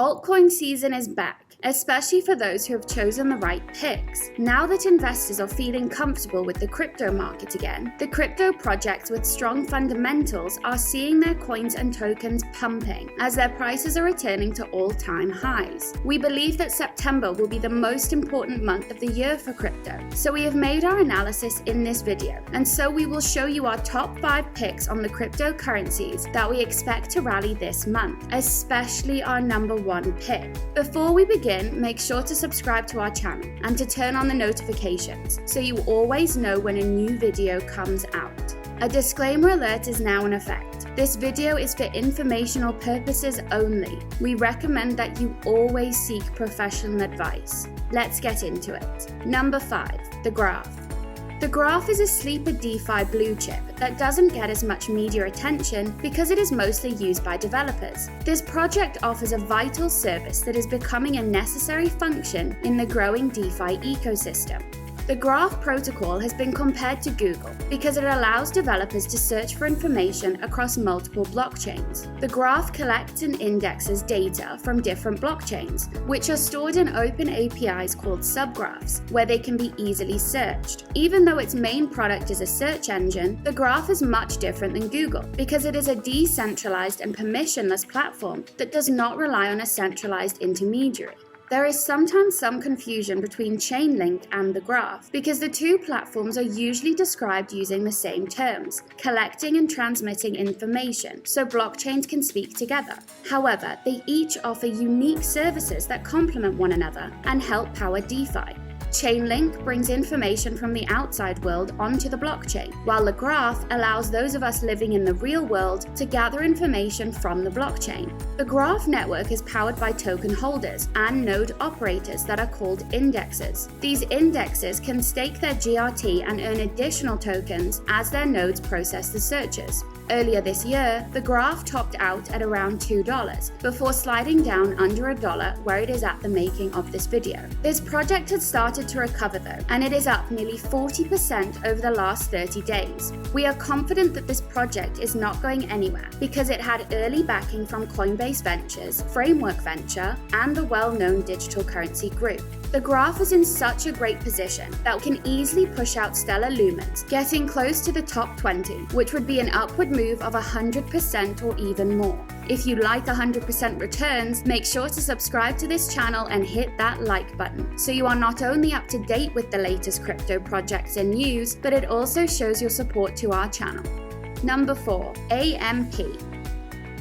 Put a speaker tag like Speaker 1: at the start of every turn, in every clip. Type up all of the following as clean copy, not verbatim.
Speaker 1: Altcoin season is back, especially for those who have chosen the right picks. Now that investors are feeling comfortable with the crypto market again, the crypto projects with strong fundamentals are seeing their coins and tokens pumping as their prices are returning to all-time highs. We believe that September will be the most important month of the year for crypto, so we have made our analysis in this video, and so we will show you our top 5 picks on the cryptocurrencies that we expect to rally this month, especially our number 1 pick. Before we begin, make sure to subscribe to our channel and to turn on the notifications so you always know when a new video comes out. A disclaimer alert is now in effect. This video is for informational purposes only. We recommend that you always seek professional advice. Let's get into it. Number 5, the graph. The graph is a sleeper DeFi blue chip that doesn't get as much media attention because it is mostly used by developers. This project offers a vital service that is becoming a necessary function in the growing DeFi ecosystem. The Graph protocol has been compared to Google because it allows developers to search for information across multiple blockchains. The Graph collects and indexes data from different blockchains, which are stored in open APIs called subgraphs, where they can be easily searched. Even though its main product is a search engine, the Graph is much different than Google because it is a decentralized and permissionless platform that does not rely on a centralized intermediary. There is sometimes some confusion between Chainlink and the Graph because the two platforms are usually described using the same terms, collecting and transmitting information, so blockchains can speak together. However, they each offer unique services that complement one another and help power DeFi. Chainlink brings information from the outside world onto the blockchain, while the Graph allows those of us living in the real world to gather information from the blockchain. The Graph network is powered by token holders and node operators that are called indexes. These indexes can stake their GRT and earn additional tokens as their nodes process the searches. Earlier this year, the Graph topped out at around $2 before sliding down under $1 where it is at the making of this video. This project had started to recover though, and it is up nearly 40% over the last 30 days. We are confident that this project is not going anywhere because it had early backing from Coinbase Ventures, Framework Venture, and the well-known digital currency group. The Graph is in such a great position that we can easily push out stellar lumens, getting close to the top 20, which would be an upward move of 100% or even more. If you like 100% returns, make sure to subscribe to this channel and hit that like button so you are not only up to date with the latest crypto projects and news, but it also shows your support to our channel. Number 4, AMP.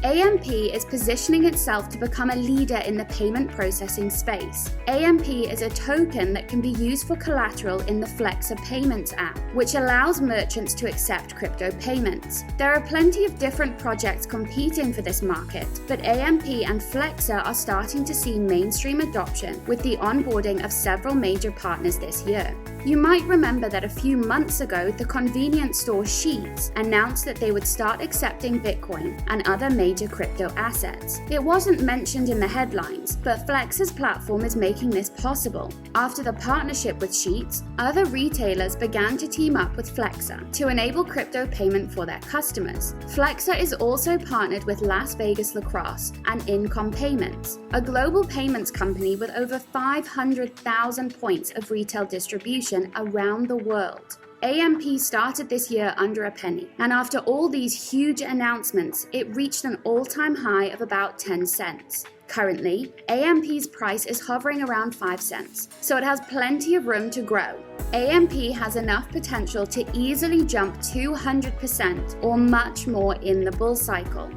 Speaker 1: AMP is positioning itself to become a leader in the payment processing space. AMP is a token that can be used for collateral in the Flexa Payments app, which allows merchants to accept crypto payments. There are plenty of different projects competing for this market, but AMP and Flexa are starting to see mainstream adoption with the onboarding of several major partners this year. You might remember that a few months ago, the convenience store Sheets announced that they would start accepting Bitcoin and other major crypto assets. It wasn't mentioned in the headlines, but Flexa's platform is making this possible. After the partnership with Sheets, other retailers began to team up with Flexa to enable crypto payment for their customers. Flexa is also partnered with Las Vegas Lacrosse and Incom Payments, a global payments company with over 500,000 points of retail distribution around the world. AMP started this year under a penny, and after all these huge announcements, it reached an all-time high of about 10 cents. Currently, AMP's price is hovering around 5 cents, so it has plenty of room to grow. AMP has enough potential to easily jump 200% or much more in the bull cycle.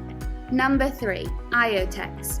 Speaker 1: Number 3, IoTex.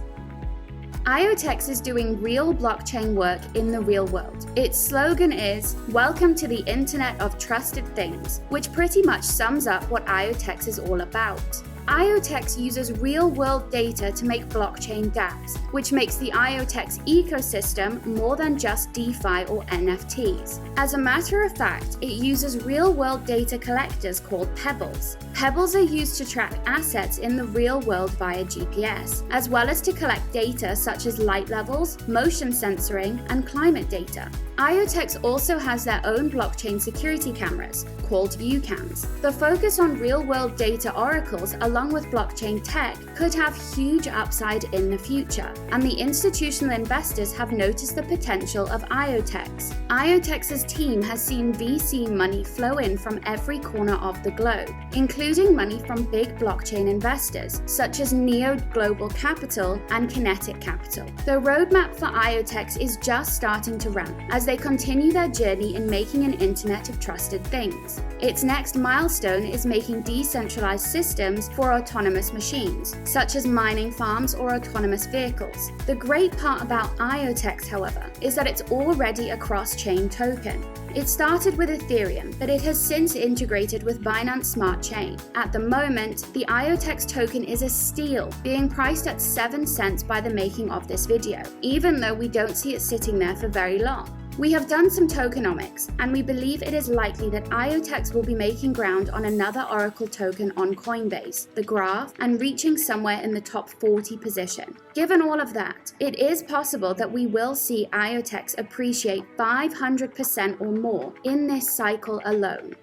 Speaker 1: IoTex is doing real blockchain work in the real world. Its slogan is, "Welcome to the Internet of Trusted Things," which pretty much sums up what IoTex is all about. IoTex uses real-world data to make blockchain dApps, which makes the IoTex ecosystem more than just DeFi or NFTs. As a matter of fact, it uses real-world data collectors called pebbles. Pebbles are used to track assets in the real world via GPS, as well as to collect data such as light levels, motion sensoring, and climate data. IoTeX also has their own blockchain security cameras, called UCAMs. The focus on real-world data oracles along with blockchain tech could have huge upside in the future, and the institutional investors have noticed the potential of IoTeX. IoTex's team has seen VC money flow in from every corner of the globe, including money from big blockchain investors such as Neo Global Capital and Kinetic Capital. The roadmap for IoTeX is just starting to ramp as they continue their journey in making an internet of trusted things. Its next milestone is making decentralized systems for autonomous machines, such as mining farms or autonomous vehicles. The great part about IoTeX, however, is that it's already a cross-chain token. It started with Ethereum, but it has since integrated with Binance Smart Chain. At the moment, the IoTeX token is a steal, being priced at 7 cents by the making of this video, even though we don't see it sitting there for very long. We have done some tokenomics, and we believe it is likely that IoTeX will be making ground on another Oracle token on Coinbase, the Graph, and reaching somewhere in the top 40 position. Given all of that, it is possible that we will see IoTeX appreciate 500% or more in this cycle alone.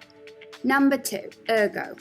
Speaker 1: Number 2, Ergo.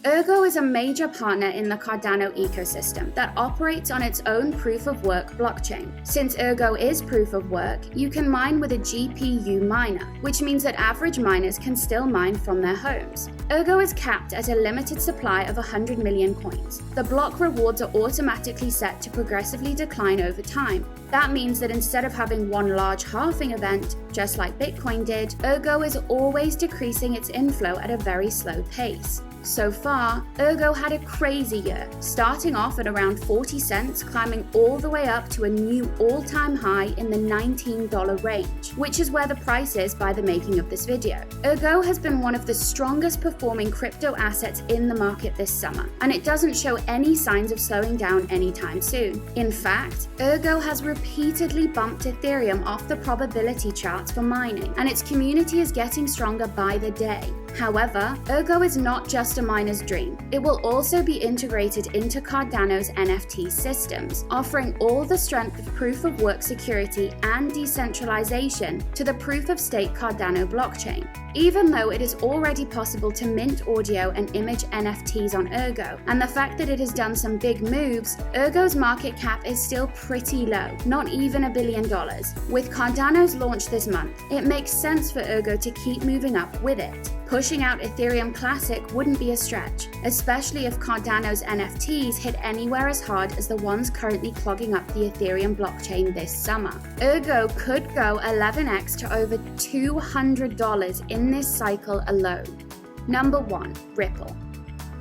Speaker 1: Ergo is a major partner in the Cardano ecosystem that operates on its own proof-of-work blockchain. Since Ergo is proof-of-work, you can mine with a GPU miner, which means that average miners can still mine from their homes. Ergo is capped at a limited supply of 100 million coins. The block rewards are automatically set to progressively decline over time. That means that instead of having one large halving event, just like Bitcoin did, Ergo is always decreasing its inflow at a very slow pace. So far, Ergo had a crazy year, starting off at around 40 cents, climbing all the way up to a new all-time high in the $19 range, which is where the price is by the making of this video. Ergo has been one of the strongest performing crypto assets in the market this summer, and it doesn't show any signs of slowing down anytime soon. In fact, Ergo has repeatedly bumped Ethereum off the probability charts for mining, and its community is getting stronger by the day. However, Ergo is not just a miner's dream. It will also be integrated into Cardano's NFT systems, offering all the strength of proof-of-work security and decentralization to the proof-of-stake Cardano blockchain. Even though it is already possible to mint audio and image NFTs on Ergo, and the fact that it has done some big moves, Ergo's market cap is still pretty low, not even $1 billion. With Cardano's launch this month, it makes sense for Ergo to keep moving up with it. Pushing out Ethereum Classic wouldn't be a stretch, especially if Cardano's NFTs hit anywhere as hard as the ones currently clogging up the Ethereum blockchain this summer. Ergo could go 11x to over $200 in this cycle alone. Number 1, Ripple.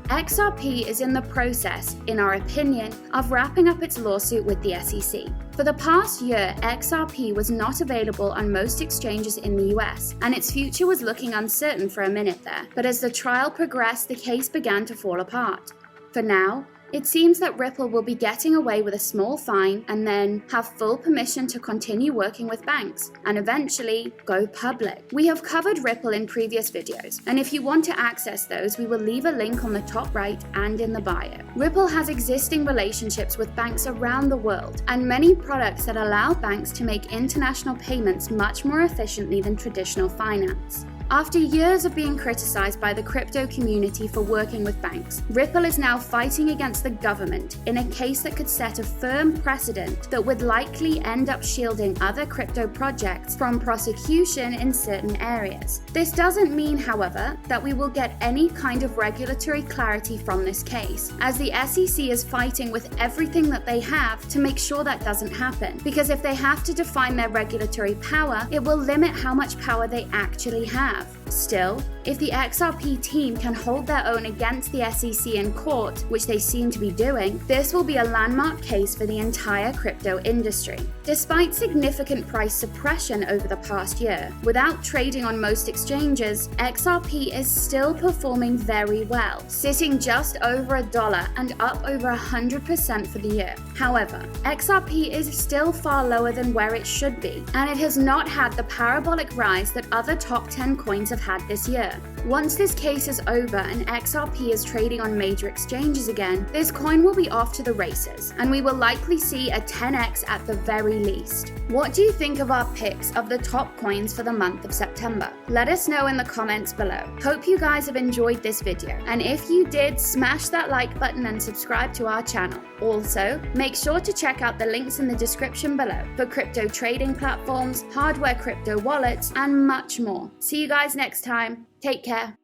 Speaker 1: XRP is in the process, in our opinion, of wrapping up its lawsuit with the SEC. For the past year, XRP was not available on most exchanges in the US, and its future was looking uncertain for a minute there. But as the trial progressed, the case began to fall apart. For now, it seems that Ripple will be getting away with a small fine and then have full permission to continue working with banks and eventually go public. We have covered Ripple in previous videos, and if you want to access those, we will leave a link on the top right and in the bio. Ripple has existing relationships with banks around the world and many products that allow banks to make international payments much more efficiently than traditional finance. After years of being criticized by the crypto community for working with banks, Ripple is now fighting against the government in a case that could set a firm precedent that would likely end up shielding other crypto projects from prosecution in certain areas. This doesn't mean, however, that we will get any kind of regulatory clarity from this case, as the SEC is fighting with everything that they have to make sure that doesn't happen, because if they have to define their regulatory power, it will limit how much power they actually have. Still, if the XRP team can hold their own against the SEC in court, which they seem to be doing, this will be a landmark case for the entire crypto industry. Despite significant price suppression over the past year, without trading on most exchanges, XRP is still performing very well, sitting just over $1 and up over 100% for the year. However, XRP is still far lower than where it should be, and it has not had the parabolic rise that other top 10 coins have had this year. Once this case is over and XRP is trading on major exchanges again, this coin will be off to the races, and we will likely see a 10x at the very least. What do you think of our picks of the top coins for the month of September? Let us know in the comments below. Hope you guys have enjoyed this video, and if you did, smash that like button and subscribe to our channel. Also, make sure to check out the links in the description below for crypto trading platforms, hardware crypto wallets, and much more. See you guys next time. Take care.